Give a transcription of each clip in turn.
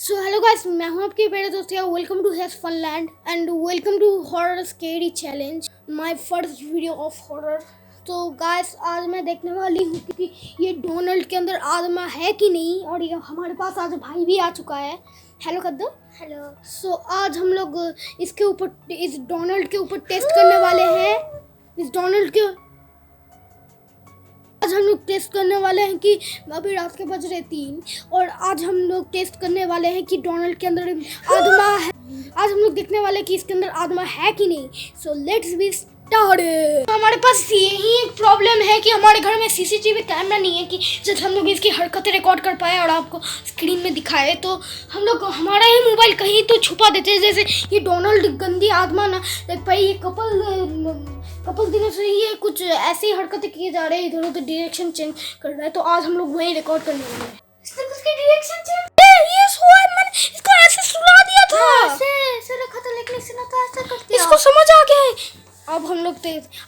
So hello guys, मैं हूं आपके मेरे दोस्त। Welcome to Haz Funland and welcome to horror scary challenge, my first video of horror. तो गाइस, आज मैं देखने वाली हूँ कि ये डोनाल्ड के अंदर आत्मा है कि नहीं। और ये हमारे पास आज भाई भी आ चुका है। हेलो कर दो। हेलो। सो आज हम लोग इसके ऊपर, इस डोनाल्ड के ऊपर टेस्ट करने वाले हैं। इस डोनाल्ड के आज हम लोग टेस्ट करने वाले हैं कि अभी रात के बज रहे 3 और आज हम लोग टेस्ट करने वाले हैं कि डोनाल्ड के अंदर आत्मा है। आज हम लोग देखने वाले हैं कि इसके अंदर आत्मा है कि नहीं। So let's be started. हमारे पास यही एक प्रॉब्लम है कि हमारे घर में सीसीटीवी कैमरा नहीं है कि जब हम लोग इसकी हरकतें रिकॉर्ड कर पाए और आपको स्क्रीन में दिखाए। तो हम लोग हमारा ही मोबाइल कहीं तो छुपा देते हैं। जैसे ये डोनाल्ड गंदी आत्मा ना देख पाई। ये कपल दिनों से ये कुछ ऐसी हरकतें किए जा रहे हैं, इधर उधर डायरेक्शन चेंज कर रहा है। तो आज हम लोग वही रिकॉर्ड करने वाले हैं। इसकी डायरेक्शन चेंज ये सोया, मैंने इसको ऐसे सुला दिया था, ऐसे रखा था, लेकिन इसने तो ऐसा कर दिया। इसको समझ आ गया है। अब हम लोग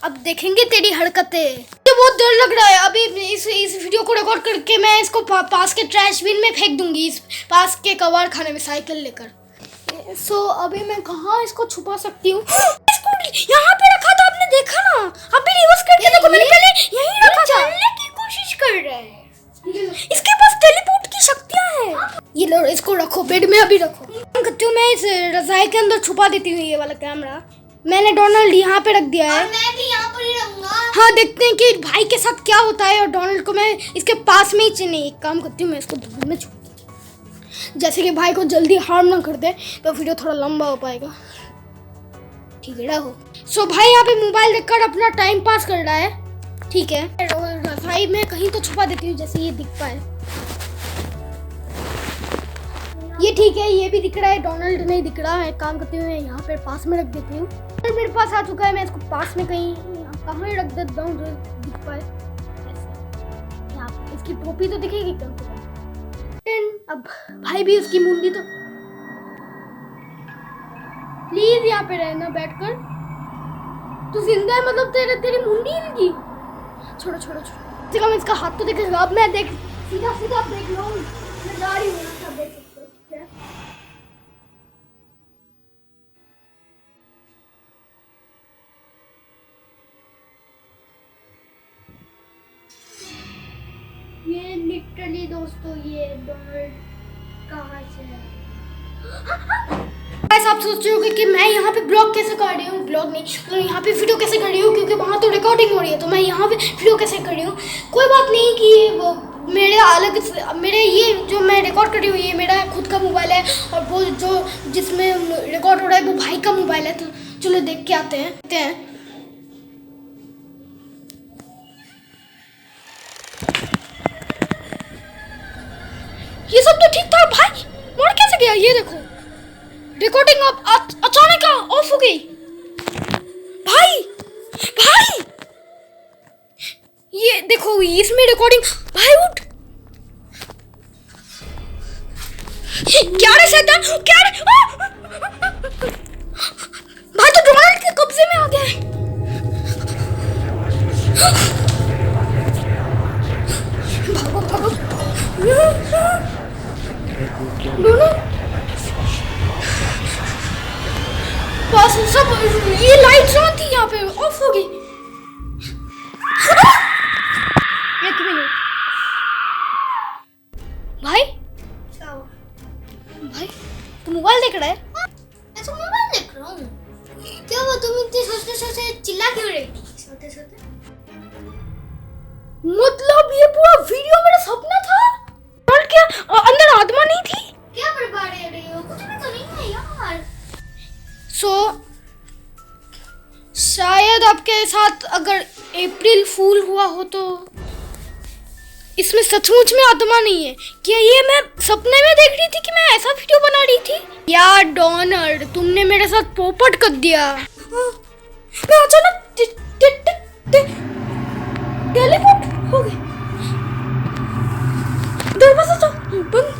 अब देखेंगे तेरी हरकतें। मुझे बहुत डर लग रहा है। अभी इस वीडियो को रिकॉर्ड करके मैं इसको पास के ट्रैश बिन में फेंक दूंगी, इस पास के कबाड़ खाने में साइकिल लेकर। सो अभी मैं कहाँ इसको छुपा सकती हूँ? यहाँ पे रखा था, आपने देखा ना। अभी रिवर्स करके देखो, मैंने पहले यहीं रखा था। चलने की कोशिश कर रहा है। इसके पास टेलीपोर्ट की शक्तियाँ हैं। ये लो, इसको रखो बेड में, अभी रखो। मैं इस रजाई के अंदर छुपा देती हूँ ये वाला कैमरा। मैंने डोनाल्ड यहाँ पे रख दिया है। मैं भी यहाँ पर ही रहूंगा। हाँ, देखते हैं कि भाई के साथ क्या होता है। और डोनाल्ड को मैं इसके पास में ही नहीं, एक काम करती हूँ, मैं इसको दूर में छुपा, जैसे कि भाई को जल्दी हार्म ना कर दे, तो वीडियो थोड़ा लंबा हो पाएगा। ठीक है, रहो। सो भाई यहाँ पे मोबाइल देखकर अपना टाइम पास कर रहा है। ठीक है, रजाई में कहीं तो छुपा देती हूँ जैसे ये दिख पाए। ये ठीक है, ये भी दिख रहा है, डोनाल्ड नहीं दिख रहा है। काम करती हूँ, मैं यहाँ पे पास में रख देती हूँ। मेरे पास आ चुका है, मैं इसको पास में कहीं कहाँ रख देता हूँ जो दिख पाए। यहाँ पे इसकी टोपी तो दिखेगी कम से कम। अब भाई भी उसकी मुंडी तो प्लीज यहाँ पे रहना बैठकर। तू जिंदा है मतलब तेरी मुंडी हिलगी। छोड़ो छोड़ो छोड़ो, कम इसका हाथ तो देखेगा। अब मैं देख सीधा सीधा देख लो, मैं जा रही हूँ, सब देख सकते हो। ठीक है, ये लिटरली दोस्तों, ये डोनाल्ड कहाँ से है? आप सोच रहे होंगे कि मैं यहाँ पे ब्लॉग कैसे कर रही हूँ। ब्लॉग नहीं, तो यहाँ पे वीडियो कैसे कर रही हूँ, क्योंकि वहाँ तो रिकॉर्डिंग हो रही है। तो मैं यहाँ पे वीडियो कैसे कर रही हूँ, कोई बात नहीं कि वो मेरे ये जो मैं रिकॉर्ड कर रही हूँ, ये मेरा खुद का मोबाइल है। और वो जो जिसमें रिकॉर्ड हो रहा है वो भाई का मोबाइल है। तो चलो देख के आते हैं। ये सब तो ठीक था, भाई मोड़ कैसे गया? ये देखो, रिकॉर्डिंग अब अचानक ऑफ हो गई। भाई ये देखो, इसमें रिकॉर्डिंग। भाई उठ, क्या रे शैतान, क्या रे? भाई तो डोनाल्ड के कब्जे में आ गया है। भागो भागो। डोनाल्ड बस सब, ये लाइट्स ऑन थी, यहाँ पे ऑफ हो गई। एक मिनट भाई, तू मोबाइल देख रहा है? ऐसा मोबाइल देख रहा हूँ। क्या वो तुम इतनी सोचते चिल्ला क्यों रही थी? सोते मतलब ये पूरा वीडियो मेरा सपना था? और क्या अंदर आत्मा नहीं थी? क्या बर्बाद कर रही हो? कुछ भी तो नहीं है यार। शायद आपके साथ अगर अप्रैल फूल हुआ हो तो इसमें सचमुच में आत्मा नहीं है। क्या ये मैं सपने में देख रही थी कि मैं ऐसा वीडियो बना रही थी? यार डोनाल्ड, तुमने मेरे साथ पोपट कर दिया। मैं अचानक टेलीपोर्ट हो गई। दरवाजा तो बंद।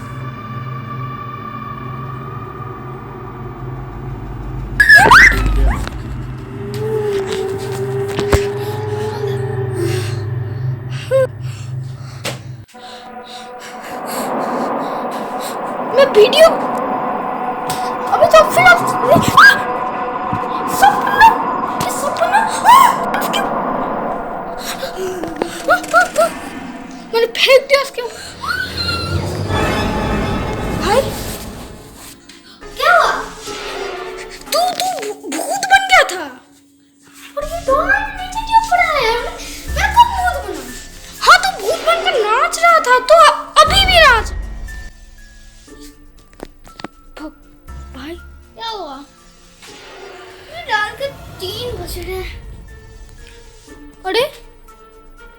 मैं वीडियो अभी तो फिर सपना मैंने फेंक दिया उसके भाई। क्या हुआ? तू भूत बन गया था। और ये डोनाल्ड नीचे क्यों पड़ा है? मैं कब भूत बना? हाँ तू भूत बनकर नाच रहा था तो अभी भी नाच। भाई क्या हुआ? ये रात के 3 बज रहे हैं। अरे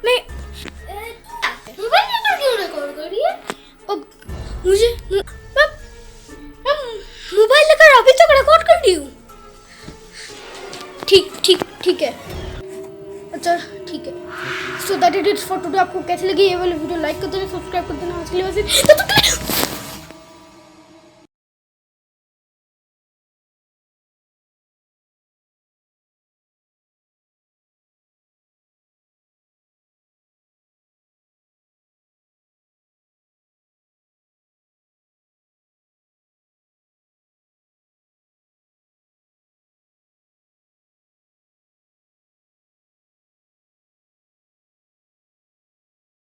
मैं मोबाइल में क्यों रिकॉर्ड कर रही है? अब मुझे मैं मोबाइल लेकर अभी तक रिकॉर्ड कर रही हूँ। ठीक है। अच्छा ठीक है। So that it is for today. आपको कैसी लगी ये वाली वीडियो? लाइक कर देना, सब्सक्राइब कर देना। आज के लिए वैसे तो